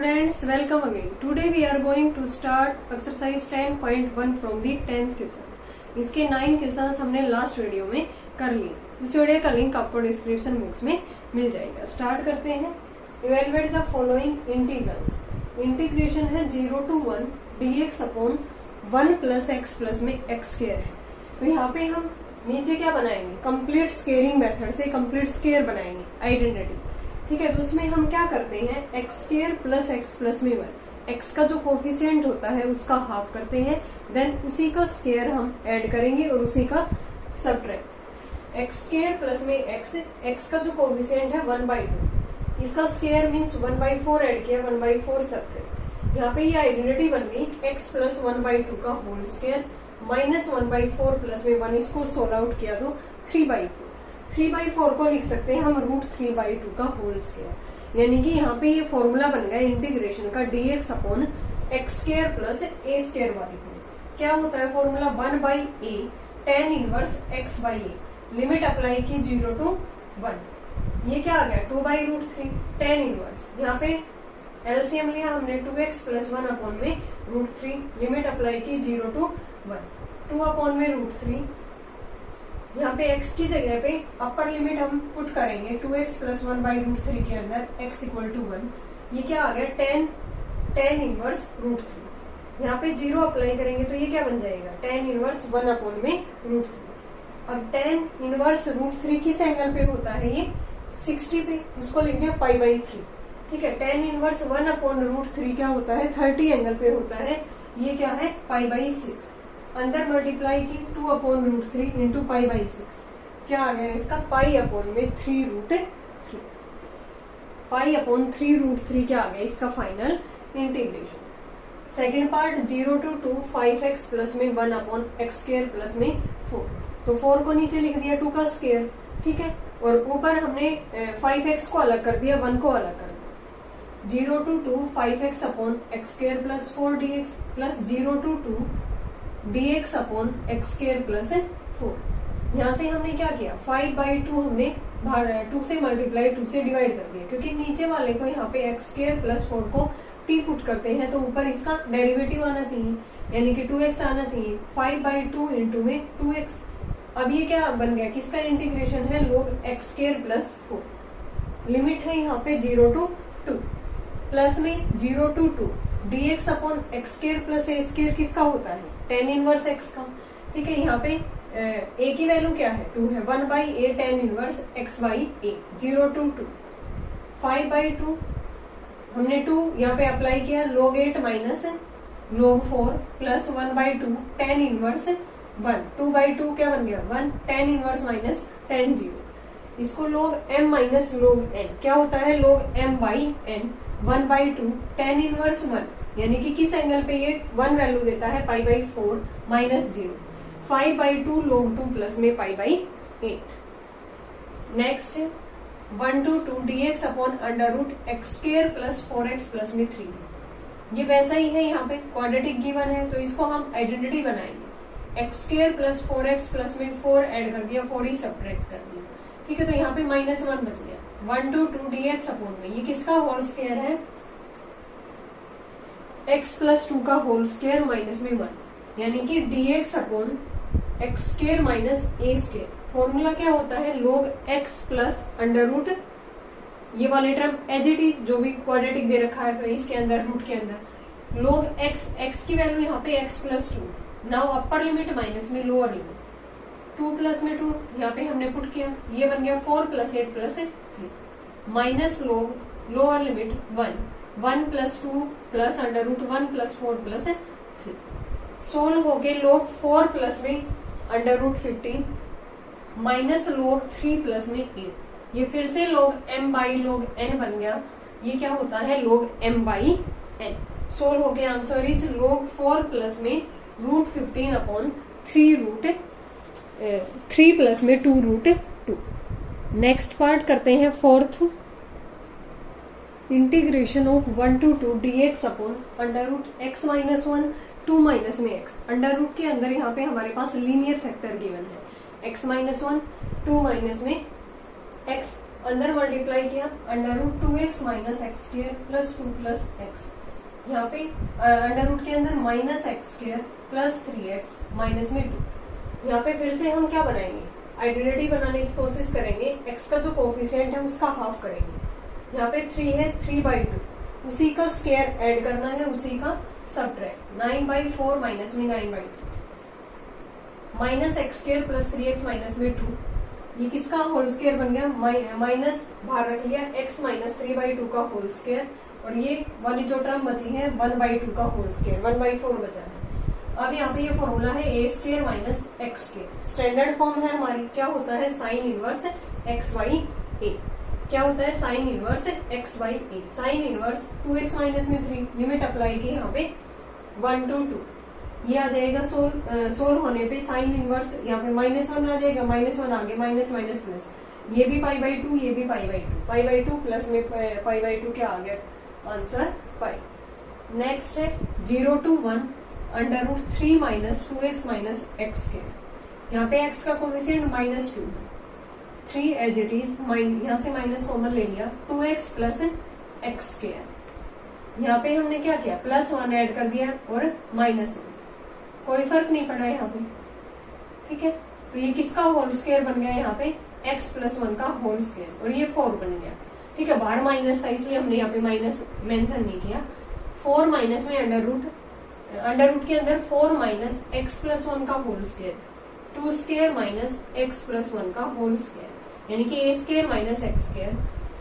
friends, welcome again. Today we are going to start exercise 10.1 from the 10th question. इसके 9 questions हमने last video में कर लिए. उस वीडियो का लिंक आपको डिस्क्रिप्शन बॉक्स में मिल जाएगा. स्टार्ट करते हैं. Evaluate the following integrals. Integration है 0 to 1 dx upon 1 plus x plus में एक्स स्क्वायर है. तो यहाँ पे हम नीचे क्या बनाएंगे, कंप्लीट स्क्वेयरिंग मेथड से कंप्लीट स्क्वेयर बनाएंगे, आइडेंटिटी. ठीक है, तो उसमें हम क्या करते हैं, x square plus x plus में 1, एक्स का जो कोफिशिएंट होता है उसका हाफ करते हैं, देन उसी का स्क्वायर हम ऐड करेंगे और उसी का सबट्रैक्ट. एक्स स्क्वायर प्लस में एक्स, एक्स का जो कोफिशिएंट है 1/2, इसका स्क्वायर मीन्स 1/4 ऐड किया, 1/4 सबट्रैक्ट. यहाँ पे ये आइडेंटिटी बन गई एक्स प्लस 1/2 का होल स्क्वायर माइनस 1/4 प्लस में 1, इसको सोल्व आउट किया तो 3/4. 3/4 को लिख सकते हैं हम √3/2 का होल स्क्वायर. यानी कि यहाँ पे ये फॉर्मूला बन गया इंटीग्रेशन का dx upon x square plus a square वाली फॉर्म. क्या होता है formula, 1/a tan inverse x by a. Limit apply की 0 to 1. ये क्या आ गया 2/√3 tan इनवर्स. यहाँ पे एलसीएम लिया हमने 2x प्लस 1 अपॉन में √3. लिमिट अप्लाई की 0 to 1. 2 अपॉन में √3. यहाँ पे x की जगह पे अपर लिमिट हम पुट करेंगे 2x प्लस 1/√3 के अंदर x इक्वल टू 1. ये क्या आ गया tan इनवर्स √3. यहाँ पे 0 अप्लाई करेंगे तो ये क्या बन जाएगा tan इनवर्स 1 अपॉन में √3. अब tan इनवर्स √3 किस एंगल पे होता है, ये 60 पे, उसको लिख दिया π/3. ठीक है, tan इनवर्स 1 अपॉन √3 क्या होता है 30 एंगल पे होता है, ये क्या है π/6. अंदर मल्टीप्लाई की 2 अपॉन √3 इंटू π/6. क्या आ गया इसका पाई अपॉन में 3√3. पाई अपॉन 3√3 क्या आ गया इसका final integration. Second part 0 to 2 5x plus में 1 अपॉन एक्स स्क्वायर प्लस में 4. तो 4 को नीचे लिख दिया 2 का स्क्वायर. ठीक है, और ऊपर हमने 5x को अलग कर दिया, 1 को अलग कर दिया. 0 to 2 5x upon x square plus 4 dx plus 0 to 2 dx upon x square plus 4. यहाँ से हमने क्या किया 5/2 हमने 2 से मल्टीप्लाई 2 से डिवाइड कर दिया, क्योंकि नीचे वाले को यहाँ पे एक्स स्क्वायर प्लस 4 को t पुट करते हैं तो ऊपर इसका डेरिवेटिव आना चाहिए, यानी कि 2x आना चाहिए. 5/2 इंटू में 2x. अब ये क्या बन गया, किसका इंटीग्रेशन है, log x square plus 4. Limit है यहाँ पे 0 to 2 प्लस में 0 to 2 dx upon x square plus a square किसका होता है tan इनवर्स x का. ठीक है, यहाँ पे a की वैल्यू क्या है 2 है, 1/a tan inverse x by a. 0 to 2 5/2 हमने 2 यहाँ पे अप्लाई किया, log 8 minus log 4 plus 1/2 tan inverse 1. 2/2 क्या बन गया 1 tan इनवर्स माइनस tan 0. इसको log m minus log n क्या होता है log m by n. 1/2 tan inverse 1, यानी कि किस एंगल पे ये 1 वैल्यू देता है π/4 माइनस 0. 5/2 log 2 प्लस में π/8. Next 1 to 2 dx upon √x square plus 4x plus में 3. ये वैसा ही है, यहाँ पे क्वाड्रेटिक गिवन है तो इसको हम आइडेंटिटी बनाएंगे. X square plus 4x plus में 4 ऐड कर दिया, 4 ही सबट्रैक्ट कर दिया. ठीक है, तो यहाँ पे -1 बच गया. 1 to 2 dx अपॉन में ये किसका होल स्क्वायर है, x प्लस 2 का होल स्क्वायर माइनस में 1, यानी कि dx upon x square minus a square. Formula क्या होता है log x प्लस √ ये वाले टर्म एज इट इज जो भी क्वाड्रेटिक दे रखा है तो इसके अंदर रूट के अंदर log x की वैल्यू यहाँ पे x plus 2. Now upper limit minus में लोअर लिमिट 2 प्लस में 2 यहाँ पे हमने पुट किया, ये बन गया 4 plus 8 plus 3 minus log lower limit 1 plus 2 plus √1 plus 4 plus 3. Solve होके log 4 प्लस में √15 माइनस log 3 प्लस में 8. ये फिर से log m by log n बन गया, ये क्या होता है log m by n. Solve होके आंसर इज log 4 प्लस में √15 अपॉन 3 प्लस में 2√2. नेक्स्ट पार्ट करते हैं fourth. Integration of 1 to 2 dx upon √x minus 1 2 minus में x. अंडर के अंदर यहाँ पे हमारे पास लीनियर फैक्टर गिवन है x माइनस 1 2 माइनस में x. अंदर मल्टीप्लाई किया under root 2x minus x square plus 2 plus x, यहाँ पे अंडर रूट के अंदर minus x square plus 3x minus में 2। यहाँ पे फिर से हम क्या बनाएंगे, आइडेंटिटी बनाने की कोशिश करेंगे, x का जो कोफिशिएंट है उसका हाफ करेंगे। यहाँ पे 3 है, 3/2 उसी का स्क्वायर ऐड करना है, उसी का सबट्रैक्ट। 9/4 माइनस में 9/3 minus x square plus 3x minus में 2, ये किसका होल स्क्वायर बन गया, माइनस बाहर रख लिया x माइनस 3/2 का होल स्क्वायर, और ये वाली जो टर्म बची है 1/2 का होल स्क्वायर, 1/4 बचा है। अब यहाँ पे ये फॉर्मूला है a square minus x square. Standard form है हमारी, क्या होता है sine inverse x by a, क्या होता है sine inverse x by a. Sine inverse 2x minus में 3, लिमिट अप्लाई की यहाँ पे 1 to 2, ये आ जाएगा सोल्व होने पे साइन इनवर्स यहाँ पे -1 आ जाएगा, -1 आगे माइनस माइनस प्लस, ये भी π/2 ये भी π/2 प्लस में π/2 क्या आ गया आंसर पाई। नेक्स्ट है 0 to 1 under root 3 minus 2x minus x square. यहाँ पे x का कोफिशिएंट -2, 3 एज इट इज, यहाँ से माइनस कॉमन ले लिया, 2x प्लस एक्स स्क्वायर। यहाँ पे हमने क्या किया, +1 ऐड कर दिया और -1, कोई फर्क नहीं पड़ा यहाँ पे, ठीक है। तो ये किसका होल स्क्वायर बन गया, यहाँ पे x प्लस 1 का होल स्क्वायर, और ये 4 बन गया, ठीक है। बाहर माइनस था इसलिए हमने यहाँ पे माइनस मेंशन नहीं किया। 4 माइनस में अंडर रूट के अंदर 4 माइनस एक्स प्लस 1 का whole square, 2 square minus x plus 1 का होल स्क्वायर, यानी कि a square minus x square.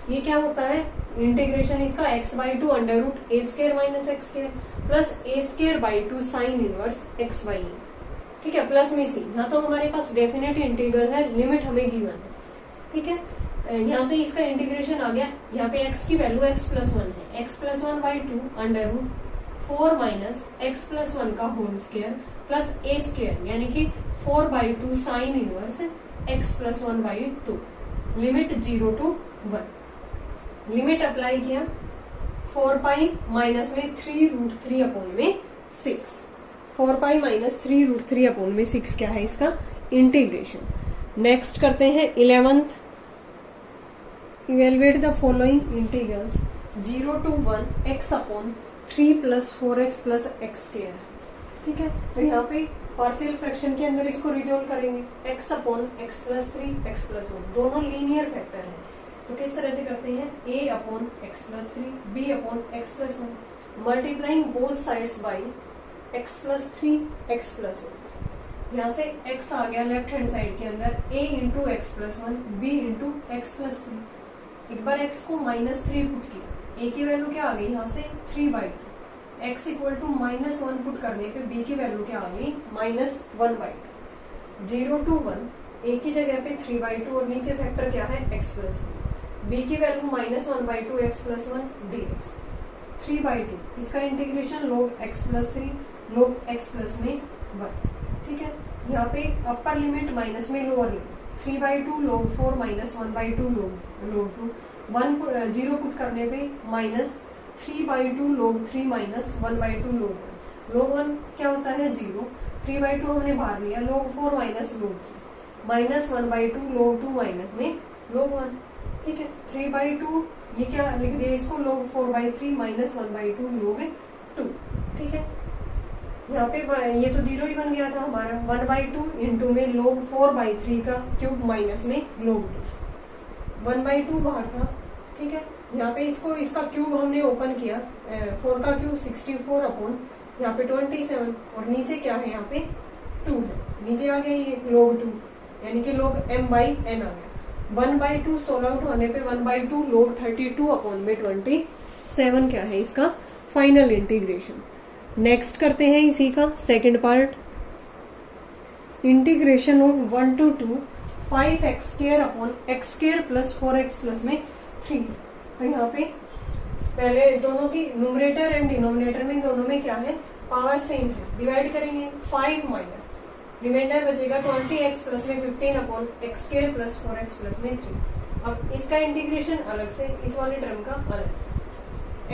ये क्या होता है, इंटीग्रेशन इसका x/2 under root a square minus x square plus a square by 2 sine inverse x y, ठीक है, प्लस में सी। यहाँ तो हमारे पास डेफिनेट इंटीग्रल है, लिमिट हमें गिवन है, ठीक है। यहाँ से इसका इंटीग्रेशन आ गया, यहाँ पे x की वैल्यू x प्लस 1 है, x plus 1/2 under root 4 minus x plus 1 का whole square plus a square, यानी कि 4/2 sine inverse x plus 1/2, limit 0 to 1। Limit apply किया 4π माइनस में 3√3 अपॉन में 6, 4π माइनस 3√3 अपॉन में 6 क्या है इसका इंटीग्रेशन। नेक्स्ट करते हैं 11th, evaluate the following integrals 0 to 1 x upon 3 plus 4x plus x square, ठीक है। तो यहाँ पे पार्शियल फ्रैक्शन के अंदर इसको रिजोल्व करेंगे, x upon x plus 3 x plus 1, दोनों लीनियर फैक्टर हैं। तो किस तरह से करते हैं, a upon x plus 3 b upon x plus 1 multiplying both sides by x plus 3 x plus 1। यहाँ से x आ गया लेफ्ट हैंड साइड के अंदर, a into x plus 1 b into x plus 3। एक बार x को -3 पुट किया, a की value क्या आ गई यहाँ से 3/2, x इक्वल टू -1 पुट करने पे b की वैल्यू क्या आ गई -1/2। 0 to 1 a की जगह पे 3/2 और नीचे फैक्टर क्या है x प्लस 3, b की वैल्यू -1/2 x प्लस 1 dx, 3/2 इसका integration log x plus 3 log x plus में 1, ठीक है। यहाँ पे अपर लिमिट माइनस में lower limit 3/2 log 4 minus 1/2 log 2, 0 put करने पे -3/2 log 3 माइनस 1/2 log 1 क्या होता है 0, 3/2 हमने बाहर लिया, log 4 minus log 3 minus 1/2 log 2 minus में log 1, ठीक है। 3/2 ये क्या लिख दिया इसको log 4/3 माइनस 1/2 log 2, ठीक है। यहाँ पे ये तो 0 ही बन गया था हमारा, 1/2 इंटू में log 4/3 का क्यूब माइनस में log 2, 1/2 बाहर था, ठीक है। यहाँ पे इसका क्यूब हमने ओपन किया, 4 का क्यूब 64 अपॉन यहाँ पे 27, और नीचे क्या है यहाँ पे 2 है, नीचे आ गया ये log 2, यानी कि log m/n आ गया। 1/2 सोल्व आउट होने पे 1/2 log 32 अपॉन में 27 क्या है इसका फाइनल इंटीग्रेशन। नेक्स्ट करते हैं इसी का second part, integration of 1 to 2 5x square upon x square plus 4x plus में 3। तो यहाँ पे पहले दोनों की न्यूमरेटर एंड डिनोमिनेटर में दोनों में क्या है पावर सेम है, डिवाइड करेंगे 5 माइनस रिमाइंडर बचेगा 20x प्लस में 15 upon x square plus 4x plus में 3। अब इसका इंटीग्रेशन अलग से, इस वाले टर्म का अलग से,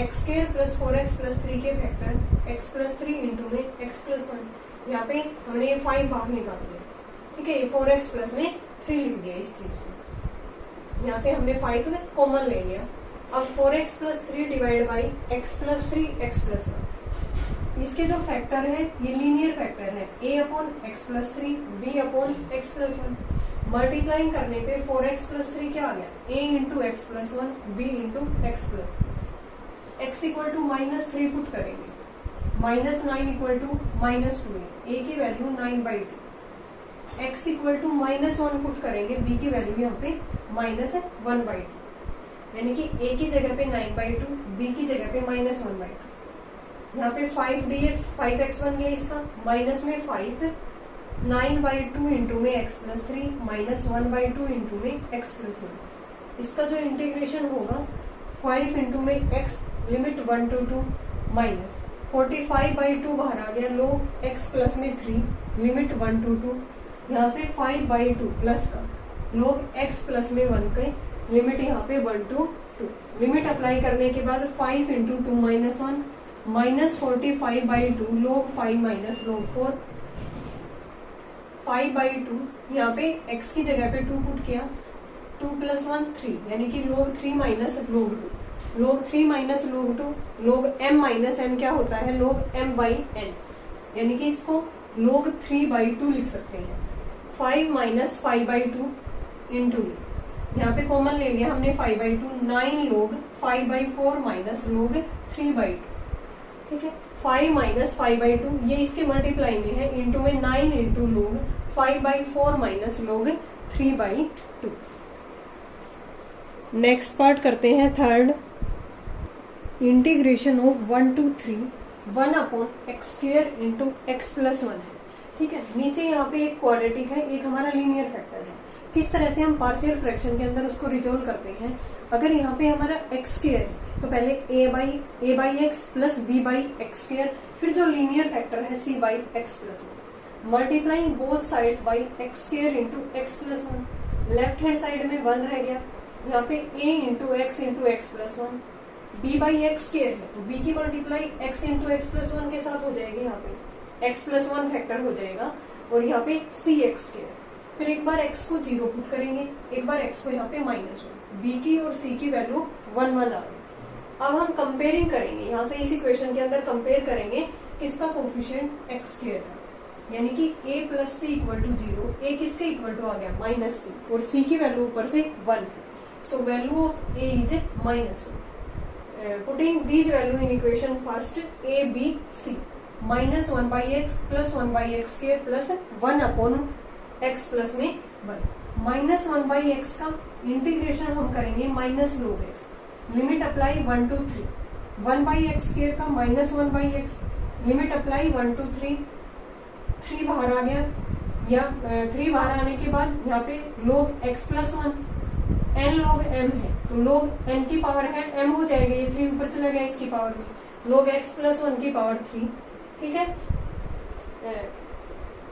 x square plus 4x plus 3 के फैक्टर x प्लस 3 इंटू में x प्लस 1, यहाँ पे हमने ये 5 बाहर निकाल दिया, ठीक है। ये 4x प्लस में 3 लिख दिया इस चीज को। यहाँ से हमने 5 कॉमन ले लिया। अब 4x plus 3 divide by x plus 3 x plus 1। इसके जो फैक्टर है ये लीनियर फैक्टर है, a upon x plus 3 b upon x plus 1। Multiplying करने पे 4x प्लस 3 क्या आ गया, a into x plus 1 b into x plus 3। x equal to -3 put करेंगे, -9 इक्वल टू -2, a की value 9/2। x equal to -1 put करेंगे, b की value यहाँ पे -1/2, यानी कि a की जगह पे 9/2, b की जगह पे -1/2। यहाँ पे 5dx 5x बन गया इसका, माइनस में 5, 9/2 इंटू में x प्लस 3 -1/2 इंटू में x प्लस 1। इसका जो इंटीग्रेशन होगा 5 इंटू में x लिमिट 1 to 2 माइनस 45/2 बाहर आ गया, लोग x प्लस में 3 लिमिट 1 to 2। यहाँ से 5/2 प्लस का लोग x प्लस में 1 के लिमिट यहाँ पे 1 to 2। लिमिट अप्लाई करने के बाद 5 इंटू 2 -1 माइनस 45/2 लोग 5 माइनस लोग 4। 5/2 यहाँ पे x की जगह पे 2 पुट किया, 2 प्लस 1 3, यानी कि लोग 3 माइनस लोग 2, लोग 3 माइनस लोग 2, लोग m माइनस n क्या होता है, लोग m/n, यानी कि इसको लोग 3/2 लिख सकते हैं। 5 माइनस 5/2 इंटू यहाँ पे कॉमन ले लिया हमने 5/2, 9 लोग 5/4 माइनस लोग 3/2। ठीक है, 5 माइनस 5/2 ये इसके मल्टीप्लाई में है, इंटू में 9 इंटू लोग 5/4 माइनस लोग 3/2। नेक्स्ट पार्ट करते हैं third, integration of 1 to 3 1 upon x square into x plus 1 है। ठीक है, नीचे यहाँ पे एक क्वाड्रेटिक है, एक हमारा लीनियर फैक्टर है। किस तरह से हम पार्शियल फ्रैक्शन के अंदर उसको रिजोल्व करते हैं, अगर यहाँ पे हमारा एक्स स्क्वायर है तो पहले a by x plus b by x square, फिर जो लीनियर फैक्टर है c by x plus 1, multiplying both sides by x square into x plus 1। Left hand side में 1 रह गया, यहाँ पे a into x plus 1, b by x square है तो b की multiply x into x plus 1 के साथ हो जाएगी, यहाँ पे x प्लस 1 फैक्टर हो जाएगा और यहाँ पे c एक्स स्क्वायर। फिर एक बार x को 0 पुट करेंगे, एक बार x को यहाँ पे -1, b की और c की वैल्यू 1 1 आ गई। अब हम कंपेयरिंग करेंगे, यहाँ से इस इक्वेशन के अंदर कंपेयर करेंगे किसका कोफिशिएंट एक्स स्क्वायर का, यानी कि a plus C equal to 0, a किसके इक्वल टू आ गया -c और c की वैल्यू ऊपर से 1 है, so value of a is -1। Putting these value in equation first, a b c -1/x plus 1/x square plus 1 upon x plus में 1। -1/x का इंटीग्रेशन हम करेंगे माइनस लोग x, limit apply 1 to 3, 1/x square का -1/x, limit apply 1 to 3, 3 बाहर आ गया, या 3 बाहर आने के बाद यहाँ पे लोग x प्लस 1, n लोग m है तो लोग n की पावर है m हो जाएगा, ये 3 ऊपर चला गया इसकी पावर में, लोग x प्लस 1 की पावर 3। ठीक है,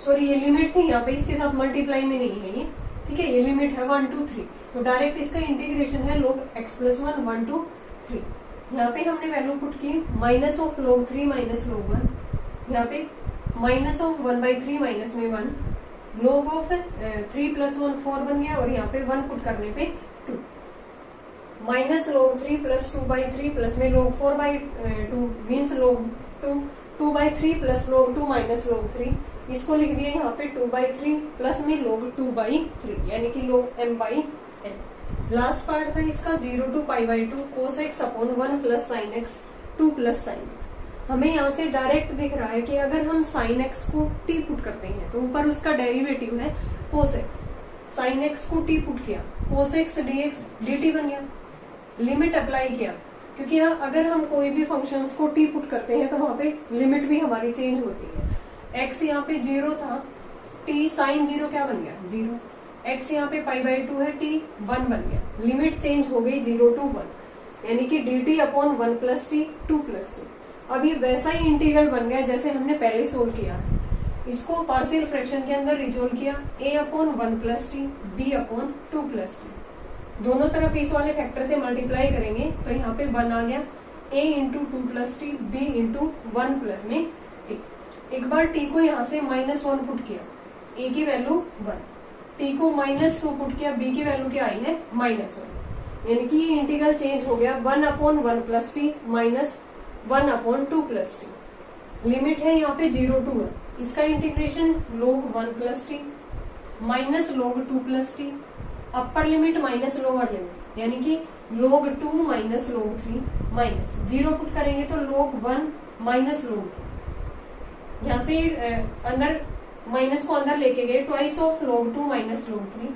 सॉरी ये लिमिट थी यहाँ पे, इसके साथ मल्टीप्लाई में नहीं है ये। ठीक है, ये लिमिट है 1 to 3, तो डायरेक्ट इसका इंटीग्रेशन है लोग x प्लस 1 1 to 3। यहाँ पे हमने वैल्यू पुट की माइनस ऑफ लोग 3 माइनस लोग 1, यहाँ पे माइनस ऑफ 1/3 माइनस में 1, लोग ऑफ 3 प्लस 1 4 बन गया और यहाँ पे 1 पुट करने पे 2, माइनस लोग 3 प्लस 2/3 प्लस में लोग 4/2 मीन्स लोग 2, 2/3 प्लस लोग 2 माइनस लोग 3, इसको लिख दिया यहाँ पे 2/3 प्लस में लोग 2/3, यानी कि लोग m/n। लास्ट पार्ट था इसका 0 to π/2 cos x upon 1 plus sign x 2 plus sign x। हमें यहाँ से डायरेक्ट दिख रहा है कि अगर हम साइन x को t पुट करते हैं तो ऊपर उसका डेरिवेटिव है cos x, साइन x को t पुट किया, cos x dx dt बन गया। लिमिट अप्लाई किया, क्योंकि अगर हम कोई भी फंक्शंस को t पुट करते हैं तो वहां पे लिमिट भी हमारी चेंज होती है। x यहाँ पे 0 था, t साइन 0 क्या बन गया 0, x यहाँ पे π/2 है, t 1 बन गया, लिमिट चेंज हो गई 0 to 1, यानी कि dt upon 1 plus t 2 plus t। अब ये वैसा ही इंटीग्रल बन गया जैसे हमने पहले सोल्व किया, इसको पार्शियल फ्रैक्शन के अंदर रिजोल्व किया, a upon 1 plus T b upon 2 plus T, दोनों तरफ इस वाले फैक्टर से मल्टीप्लाई करेंगे तो यहाँ पे 1 आ गया, a into 2 plus T b into 1 plus में t। एक बार t को यहाँ से -1 पुट किया, a की वैल्यू 1, t को -2 पुट किया, b की वैल्यू क्या आई है -1, यानी कि ये इंटीग्रल चेंज हो गया 1/1 + t -1/2 + t। लिमिट है यहाँ पे 0 to 1, इसका integration log 1 + t -log 2 + t, upper limit minus lower limit, यानी कि log 2 -log 3 माइनस 0 पुट करेंगे तो log 1 -log 2, यहाँ से अंदर माइनस को अंदर लेके गए, ट्वाइस ऑफ log 2 -log 3।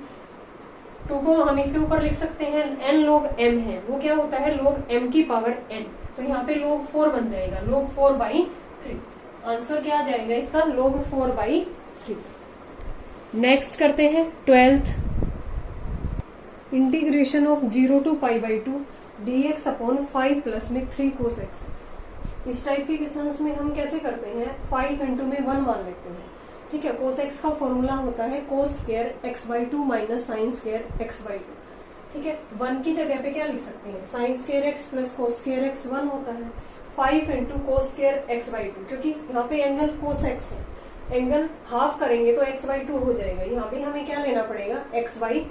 2 को हम इसके ऊपर लिख सकते हैं n log m है, वो क्या होता है log m की पावर n, तो यहाँ पे log 4 बन जाएगा, log 4/3। आंसर क्या आ जाएगा इसका log 4/3। नेक्स्ट करते हैं 12th, integration of 0 to π/2 dx upon 5 plus में 3 cos x। इस टाइप के क्वेश्चंस में हम कैसे करते हैं, 5 इंटू में 1 मान लेते हैं, ठीक है। cos x का फॉर्मूला होता है cos square x/2 minus sine square x/2, ठीक है। 1 की जगह पे क्या लिख सकते हैं, sine square x plus cos square x 1 होता है, 5 इंटू cos स्क्वायर x/2, क्योंकि यहाँ पे एंगल cos x है, एंगल हाफ करेंगे तो x/2 हो जाएगा, यहाँ पे हमें क्या लेना पड़ेगा x/2,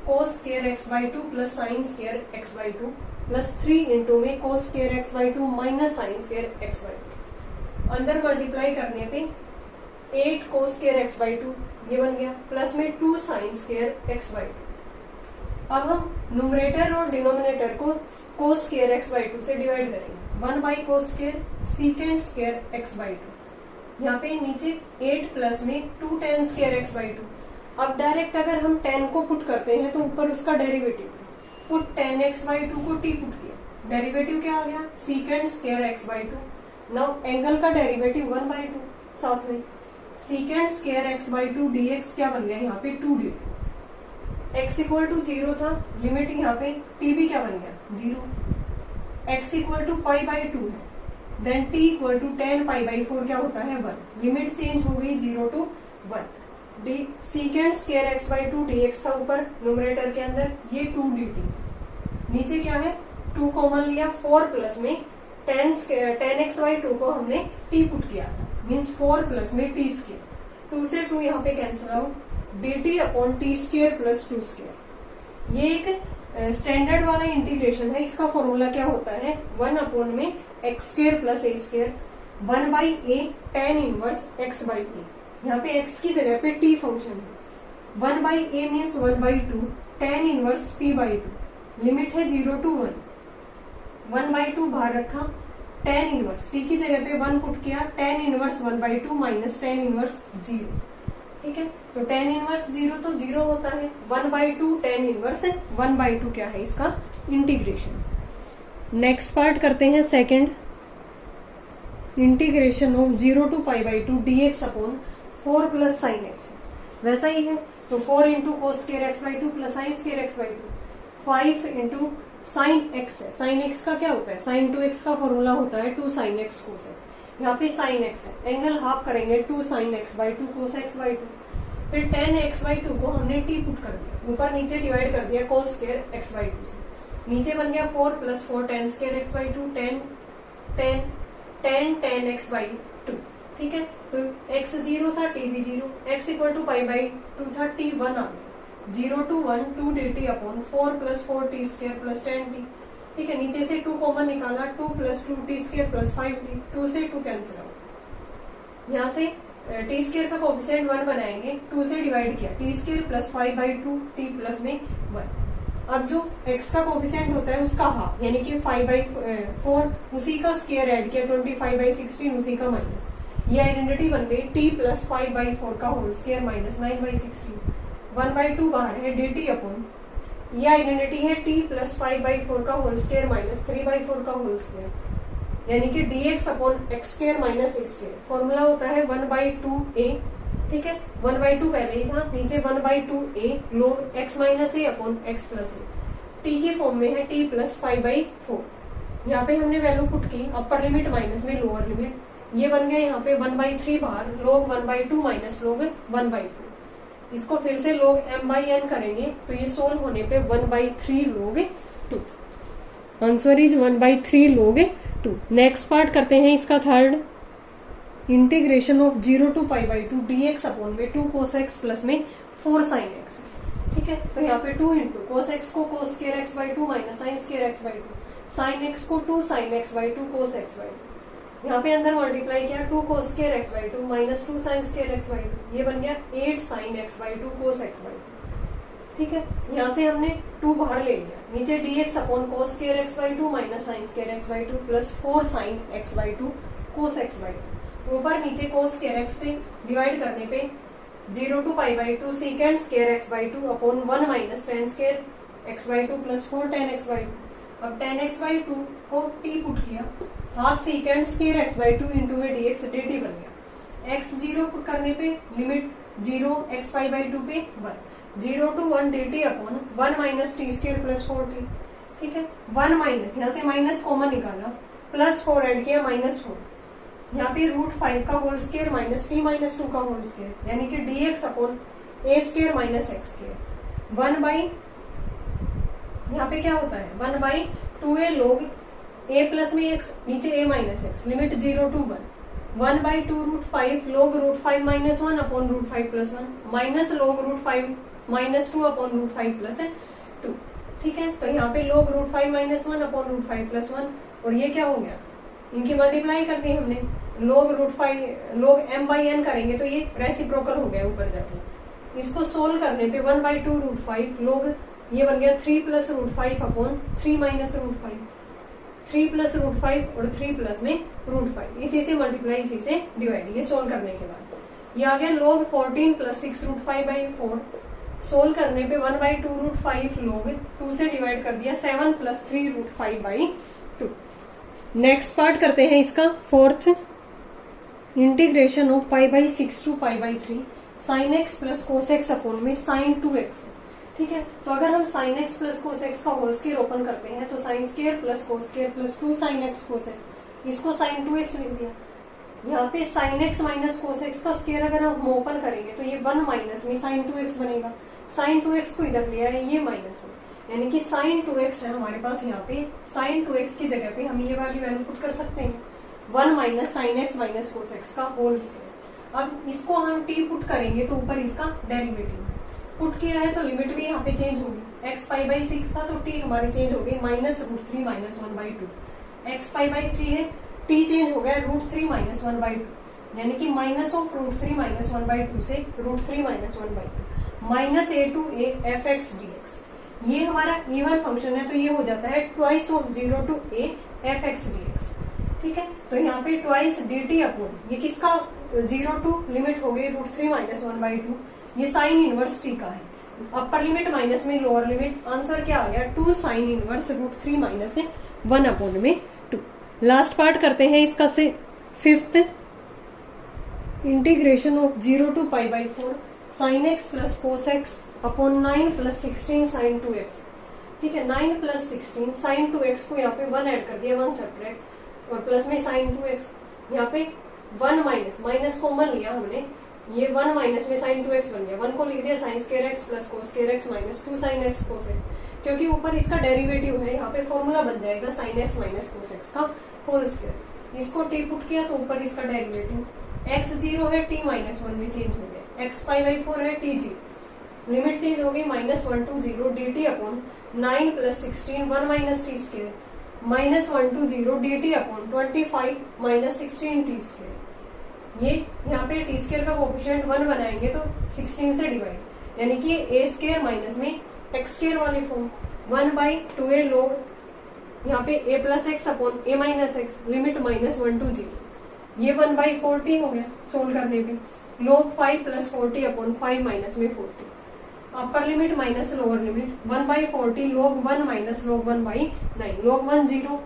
cos square x/2 plus sine square x/2 plus 3 into में cos square x/2 minus sine square x/2, अंदर मल्टीप्लाई करने पे 8 cos स्क्वायर x/2 ये बन गया, प्लस में 2 साइन स्क्वायर x/2। अब हम न्यूमरेटर और डिनोमिनेटर को cos स्क्वायर x/2 से डिवाइड करेंगे, 1/cos square secant square x/2, यहाँ पे नीचे 8 प्लस में 2 tan स्क्वायर x/2। अब डायरेक्ट अगर हम 10 को पुट करते हैं तो ऊपर उसका डेरिवेटिव, पुट 10 x/2 को t पुट किया, डेरिवेटिव क्या आ गया secant square x/2। Now angle का डेरिवेटिव 1/2, साथ में सीकेंड स्क्वायर x/2 dx क्या बन गया यहाँ पे 2dt। x = 0 था, लिमिट यहाँ पे t भी क्या बन गया 0, x = π/2 है, देन t = 10 π/4 क्या होता है 1, लिमिट चेंज हो गई 0 to 1। Secant square x/2 dx था ऊपर न्यूमरेटर के अंदर, ये 2dt, नीचे क्या है 2 कॉमन लिया, 4 प्लस में 10 x/2 को हमने t पुट किया था, मीन्स 4 प्लस में t स्क्वायर, 2 से 2 यहाँ पे cancel out, dt upon t square plus 2 square. ये एक स्टैंडर्ड वाला इंटीग्रेशन है, इसका फॉर्मूला क्या होता है 1 अपॉन में x square plus a square 1/a tan inverse x/a, यहाँ पे x की जगह पे t फंक्शन है, 1/a means 1/2 tan inverse t/2, limit है 0 to 1, 1/2 बाहर रखा, tan इनवर्स t की जगह पे 1 पुट किया, tan inverse 1/2 minus tan inverse 0, ठीक है। तो tan इनवर्स 0 तो 0 होता है, 1/2 tan इनवर्स 1/2 क्या है इसका इंटीग्रेशन। नेक्स्ट पार्ट करते हैं second, integration of 0 to π/2 dx upon 4 plus sine x, वैसा ही है, तो 4 into cos square x/2 plus sine square x/2, 5 into sine x है, साइन एक्स का क्या होता है sin 2x का फॉर्मूला होता है 2 sin x cos x, यहाँ पे sin x है, एंगल हाफ करेंगे 2 sin x/2 cos x/2, फिर 10 x/2 को हमने t पुट कर दिया, ऊपर नीचे डिवाइड कर दिया cos स्क्वायर x/2 से, नीचे बन गया 4 plus 4 tan square x/2 10 x/2, ठीक है। तो x 0 था, t भी 0, x = π/2 था, t 1 आ गया, 0 to 1 2dt upon 4 plus 4t square plus 10t, ठीक है। नीचे से 2 कॉमन निकाला, 2 plus 2t square plus 5t, 2 से 2 कैंसिल आउट, यहाँ से टी स्क्वायर का कोफिशिएंट 1 बनाएंगे, 2 से डिवाइड किया, T square plus 5/2 t plus में 1। अब जो x का कोफिशिएंट होता है उसका हाफ, यानी कि 5/4, उसी का स्क्वायर ऐड किया, 25/16 उसी का माइनस, ये आइडेंटिटी बन गई t प्लस 5/4 का होल स्क्वायर माइनस 9/16, 1/2 बाहर है, dt अपॉन ये आइडेंटिटी है t प्लस 5/4 का होल स्क्वायर माइनस 3/4 का होल स्क्वायर, यानी कि dx upon x square minus a square. Formula होता है 1/2a, ठीक है, 1/2 पहले ही था, नीचे 1/2a log x minus a upon x plus a, t के फॉर्म में है t प्लस 5/4, यहाँ पे हमने वैल्यू पुट की, अपर लिमिट माइनस में लोअर लिमिट, ये बन गया यहाँ पे 1/3 बाहर, log 1/2 माइनस log 1/2, इसको फिर से log m/n करेंगे तो ये सोल्व होने पे 1/3 log 2, answer is 1/3 log 2। Next part करते हैं इसका third, integration of 0 to π/2 dx upon में 2 cos x प्लस में 4 साइन एक्स है। ठीक है, तो यहाँ पे 2 इंटू कोस एक्स को कोस square x by 2 minus sine square x by 2, sine x को 2 sine x by 2 cos x by 2, यहाँ पे अंदर मल्टीप्लाई किया 2 कोस square x by 2 minus 2 sign square x by 2, ये बन गया 8 sign x by 2 cos x by 2। ठीक है, यहाँ से हमने 2 बाहर ले लिया, नीचे dx upon cos square x by 2 minus sine square x by 2 plus 4 sine x by 2 cos x by 2, ऊपर नीचे कोस स्क्वायर एक्स से डिवाइड करने पे 0 to pi by 2 secant square x by 2 upon 1 minus tan square x by 2 plus 4 tan x by 2। अब tan x by 2 को t put किया, half सीकेंड square x by 2 into में dx dt बन गया। x 0 put करने पे limit 0 x pi by 2 पे 1, 0 to 1 dt upon 1 minus T square plus 4t। ठीक है, 1 माइनस, यहाँ से माइनस कॉमन निकाला, प्लस 4 ऐड किया माइनस 4, यहाँ पे √5 का whole square minus t minus 2 का होल स्क्वायर, यानी कि dx upon a square minus x square 1 by, यहाँ पे क्या होता है 1 by 2a log a plus में x नीचे a minus x, limit 0 to 1 by 2 √5 log √5 minus 1 upon √5 plus 1 minus log √5 minus 2 upon √5 plus 2। ठीक है, तो यहाँ पे log √5 माइनस 1 अपॉन √5 प्लस 1, और ये क्या हो गया, इनकी मल्टीप्लाई कर दी हमने, log √5 log m by n करेंगे तो ये रेसिप्रोकल हो गया ऊपर जाके। इसको सोल्व करने पे 1 बाई 2 √5 log, ये बन गया 3 प्लस √5 अपॉन 3 माइनस √5, 3 प्लस √5 और 3 प्लस में √5, इसी से मल्टीप्लाई इसी से डिवाइड, ये सोल्व करने के बाद ये आ गया log 14 प्लस 6 √5 बाई 4, सोल्व करने पे 1 बाई 2 √5 log 2 से डिवाइड कर दिया 7 प्लस 3 √5 बाई 2। नेक्स्ट पार्ट करते हैं इसका, fourth, integration of pi by 6 to pi by 3 sine x plus cos x upon में साइन 2x। ठीक है, तो अगर हम sine x plus cos x का होल स्क्वायर ओपन करते हैं तो sine square plus cos square plus 2 sine x cos x, इसको साइन 2x लिख दिया। यहाँ पे sine x minus cos x का स्क्वायर अगर हम ओपन करेंगे तो ये 1 माइनस में साइन 2x बनेगा, साइन 2x को इधर लिया है, ये माइनस है, यानी कि साइन 2x है हमारे पास। यहाँ पे साइन 2x की जगह पे हम ये वाली वैल्यू पुट कर सकते हैं, 1 minus sign x minus cos x का होल स्क्वायर। अब इसको हम t पुट करेंगे तो ऊपर इसका डेरिवेटिव पुट किया है तो लिमिट भी यहाँ पे चेंज होगी, x पाई बाई 6 था तो t हमारे चेंज हो गए minus √3 minus 1 by 2, x pi by 3 है, t चेंज हो गया √3 माइनस 1 बाई 2, यानी कि माइनस ऑफ √3 माइनस 1 बाई 2 से √3 minus 1 by 2 minus a to a f x d x. ये हमारा इवन फंक्शन है तो ये हो जाता है twice of 0 to a f x d x. ठीक है, तो यहाँ पे ट्वाइस dt अपॉन, ये किसका 0 टू लिमिट हो गई √3 माइनस 1 बाई 2, ये साइन इनवर्स t का है, अपर लिमिट माइनस में लोअर लिमिट, आंसर क्या आ गया 2 साइन इनवर्स √3 माइनस 1 अपॉन में 2। लास्ट पार्ट करते हैं इसका से, fifth, integration of 0 to pi by 4 sine x plus cos x upon 9 plus 16 sine 2x। ठीक है, 9 प्लस 16 साइन 2x को यहाँ पे 1 ऐड कर दिया, 1 सेपरेट, और प्लस में साइन 2x, यहाँ पे 1 माइनस, माइनस कॉमन लिया हमने, ये 1 माइनस में साइन 2x बन गया, 1 को लिख दिया sign square x plus cos square x minus 2 sine x cos x, क्योंकि ऊपर इसका डेरिवेटिव है, यहाँ पे फॉर्मूला बन जाएगा sign x minus cos x का होल स्क्वायर। इसको t पुट किया तो ऊपर इसका डेरिवेटिव, x 0 है t माइनस 1 में चेंज हो गया, x पाई बाई 4 है t 0, लिमिट चेंज हो गई minus 1 to 0 dt upon 9 plus 16 1 minus T square minus 1 to 0 dt upon 25 minus 16 t square. ये यहाँ पे टी स्क्वायर का कोएफिशिएंट 1 बनाएंगे तो 16 से डिवाइड, यानी कि a स्क्वायर माइनस में एक्स स्क्वायर वाली फॉर्म, 1 बाई 2a log, यहाँ पे a plus x upon a minus x, limit minus 1 to 0, ये 1 बाई 40 हो गया सोल्व करने पे, log 5 प्लस 40 अपॉन 5 माइनस में 40, upper limit minus lower limit, 1 by 40 log 1 minus log 1 by 9, log 1 0।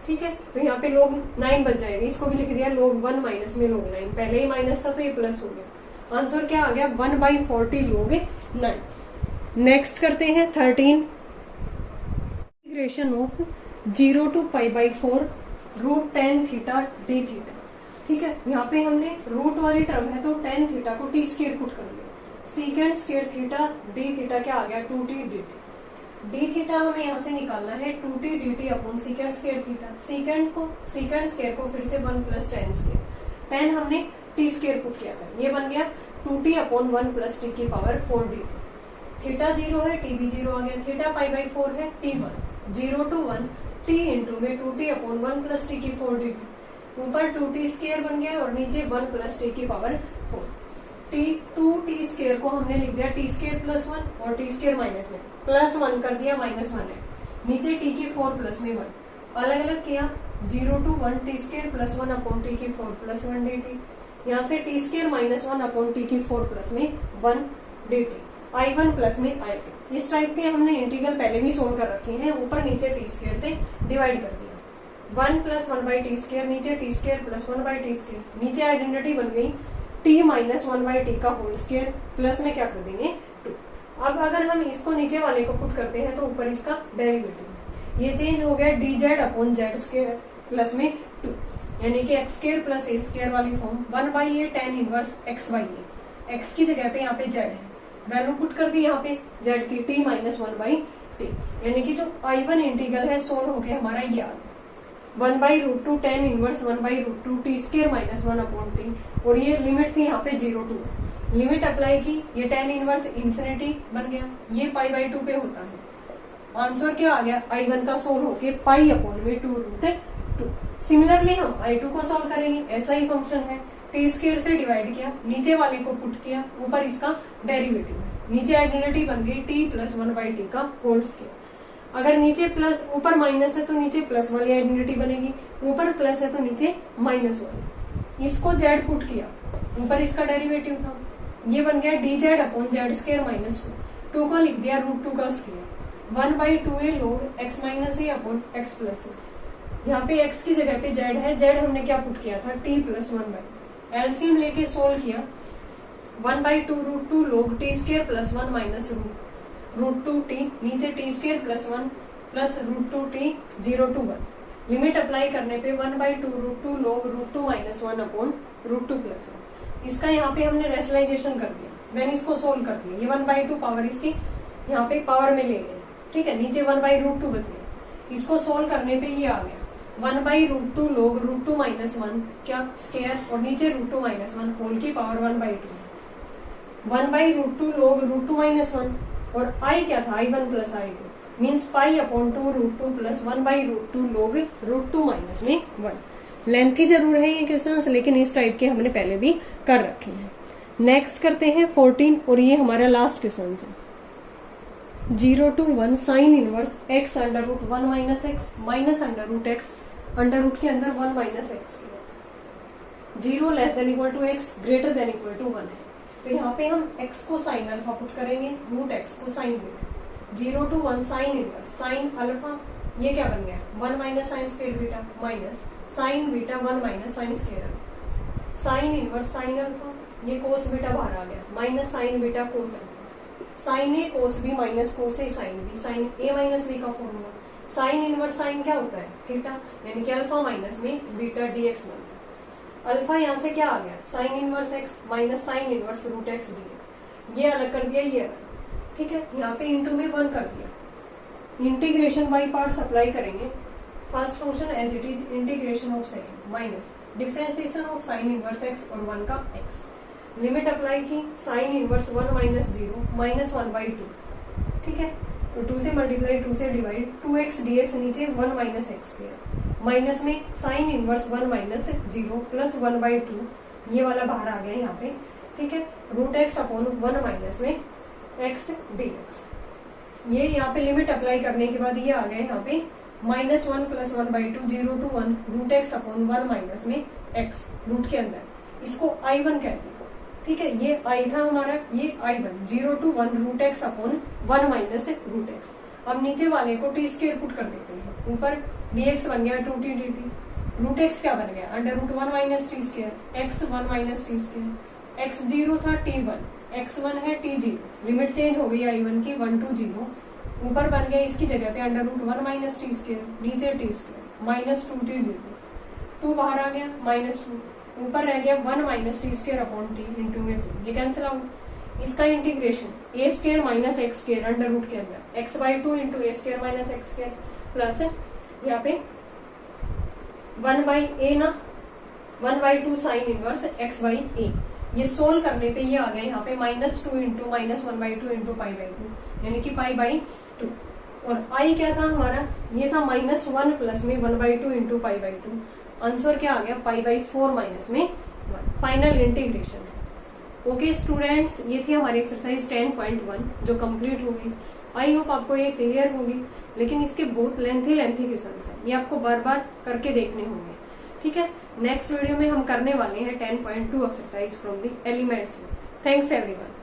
ठीक है, तो यहाँ पे log 9 बच जाएगा, इसको भी लिख दिया log 1 माइनस में log 9, पहले ही माइनस था तो ये प्लस हो गया, आंसर क्या आ गया 1 बाई 40 log 9। नेक्स्ट करते हैं 13, integration of 0 to pi by 4 √10 theta d theta. ठीक है, यहाँ पे हमने रूट वाली टर्म है तो tan थीटा को t स्क्वायर पुट कर लिया, secant square theta d theta क्या आ गया 2t dt, डी थीटा हमें यहाँ से निकालना है 2t dt upon secant square theta, secant square को फिर से 1 प्लस tan स्क्वायर, tan हमने t स्क्वायर पुट किया था, ये बन गया 2t अपॉन 1 प्लस टी की पावर 4dt। थीटा 0 है, टी भी 0 आ गया, थीटा पाई बाई 4 है, t1 0 to 1 t इंटू में 2t अपॉन 1 प्लस टी की 4dt। ऊपर 2t स्क्वायर बन गया और नीचे 1 प्लस टी की पावर 4। टी 2t स्क्वायर को हमने लिख दिया टी स्क्वायर प्लस 1 और टी स्क्वायर माइनस में प्लस 1 कर दिया -1 है, नीचे t की 4 प्लस में 1 अलग अलग किया 0 to 1 T square plus 1 upon T की 4 प्लस 1 dt। यहाँ से T square minus 1 upon T की 4 प्लस में 1 dt। I1 प्लस में I2। इस टाइप के हमने इंटीग्रल पहले भी सोल्व कर रखे हैं, ऊपर नीचे टी स्क्वायर से डिवाइड कर दिया। 1 प्लस 1 बाई टी स्क्वायर, नीचे t square plus 1 by T square, नीचे आइडेंटिटी बन गई t माइनस 1 बाई टी का होल स्क्वायर, प्लस में क्या कर देंगे 2। अब अगर हम इसको नीचे वाले को पुट करते हैं तो ऊपर इसका डेरिवेटिव ये चेंज हो गया dz upon z square plus में 2, यानी कि x square plus a square वाली form 1 by A tan inverse x by A. X की जगह पे यहाँ पे z है, वैल्यू पुट कर दी यहाँ पे z की t माइनस 1 बाई टी, यानी कि जो I1 इंटीग्रल है सोल्व हो गया हमारा ये 1 by root 2 tan inverse 1 by root 2 t square minus 1 upon t, और ये लिमिट थी यहाँ पे 0 to 1। लिमिट अप्लाई की, ये tan इनवर्स इन्फिनिटी बन गया, ये पाई बाई 2 पे होता है। आंसर क्या आ गया I1 का सोल्व होके पाई अपॉन में 2 रूट 2। सिमिलरली हम I2 को सोल्व करेंगे, ऐसा ही फंक्शन है, टी स्क्वायर से डिवाइड किया, नीचे वाले को पुट किया, ऊपर इसका डेरिवेटिव है, नीचे आइडेंटिटी बन गई t प्लस 1 बाई टी का होल स्क्वायर। अगर नीचे प्लस ऊपर माइनस है तो नीचे प्लस वाली आइडेंटिटी बनेगी, ऊपर प्लस है तो नीचे माइनस वाली। इसको z पुट किया, ऊपर इसका डेरिवेटिव था, ये बन गया dz upon z square minus 2 को लिख दिया रूट 2 का square 1 by 2a log x minus a upon x plus a. यहाँ पे x की जगह पे z है, z हमने क्या पुट किया था t प्लस 1 बाई, एलसीएम लेके सोल्व किया 1 by 2 root 2 log t square plus 1 minus root 2 t, नीचे t square plus 1 plus root 2 t 0 to 1। Limit apply करने पे 1 by 2 root 2 log root 2 minus 1 upon root 2 plus 1। इसका यहाँ पे हमने rationalisation कर दिया, मैंने इसको सोल्व कर दिया, ये 1 बाई 2 पावर इसकी यहाँ पे पावर में ले गए, ठीक है, नीचे 1 बाई रूट 2 बच गया। इसको सोल्व करने पे ये आ गया 1 by root 2 log root 2 minus 1 क्या स्क्वायर, और नीचे रूट 2 माइनस 1 होल की power 1 by 2। 1 by root 2 log root 2 minus 1, और I क्या था I1 plus I2 means pi upon 2 root 2 plus 1 by root 2 log root 2 minus में 1। लेंथी जरूर है ये क्वेश्चंस, लेकिन इस टाइप के हमने पहले भी कर रखे हैं। नेक्स्ट करते हैं 14, और ये हमारा लास्ट क्वेश्चन है। 0 to 1 sine inverse x under root 1 minus x minus under root x under root के अंदर 1 minus x, 0 less than equal to x greater than equal to 1 है। तो यहाँ पे हम x को साइन अल्फा पुट करेंगे, रूट x को sine beta. 0 to 1 sine inverse sine alpha, ये क्या बन गया 1 minus sine square beta minus sine beta 1 minus sine square alpha. Sine inverse sine alpha, ये कोस बीटा बाहर आ गया, minus sine beta cos alpha. Sine a cos b minus cos a sine b, sine a minus b का formula. Sine inverse sine क्या होता है theta, यानी कि अल्फा माइनस में बीटा डीएक्स बनता है। अल्फा यहाँ से क्या आ गया sine inverse x minus sine inverse root x dx, ये अलग कर दिया, ये अलग, ठीक है। यहाँ पे इंटू में 1 कर दिया। इंटीग्रेशन बाई पार्ट्स अप्लाई करेंगे। First function as it is integration of second minus differentiation of sine inverse x और 1 का एक्स। लिमिट अप्लाई की, sine inverse 1 minus 0 minus 1 by 2, ठीक है, तो 2 से मल्टीप्लाई 2 से डिवाइड 2x dx नीचे 1 माइनस एक्स स्क्वायर माइनस में sign inverse 1 minus 0 plus 1 by 2, ये वाला बाहर आ गया यहाँ पे, ठीक है, रूट एक्स अपॉन 1 माइनस में एक्स dx। ये यहाँ पे लिमिट अप्लाई करने के बाद ये आ गया यहाँ पे minus 1 plus 1 by 2 0 to 1 root x upon 1 minus में एक्स रूट के अंदर, इसको I1 कहते हैं, ठीक है। ये I था हमारा, ये I1 0 to 1 root x upon 1 minus root x. अब नीचे वाले को टी स्क्वायर पुट कर देते हैं, ऊपर dx बन गया 2t dt, रूट एक्स क्या बन गया under root 1 minus T square, x 1 minus T square, x 0 था t1, x1 है t0, लिमिट चेंज हो गई I1 की 1 to 0, ऊपर बन गया इसकी जगह पे under root 1 minus T square, नीचे t square minus 2t dt, 2 बाहर आ गया माइनस 2, ऊपर रह गया 1 minus T square upon t into में 2, ये कैंसिल आउट। इसका integration a square minus x square under root के अंदर x by 2 into a square minus x square plus यहाँ पे 1 बाई ए ना 1 by 2 sine inverse x by a, ये solve करने पे ये आ गया यहाँ पे -2 इंटू -1/2 इंटू π/2 यानी कि π/2। और i क्या था हमारा, ये था -1 प्लस में 1/2 इंटू π/2। आंसर क्या आ गया, π/4 माइनस में 1। फाइनल इंटीग्रेशन है। ओके स्टूडेंट्स, ये थी हमारी एक्सरसाइज 10.1 जो कंप्लीट हो गई। आई होप आपको ये क्लियर होगी, लेकिन इसके बहुत लेंथी क्वेश्चन है, ये आपको बार बार करके देखने होंगे। ठीक है, नेक्स्ट वीडियो में हम करने वाले हैं 10.2 exercise from the elements. Thanks everyone.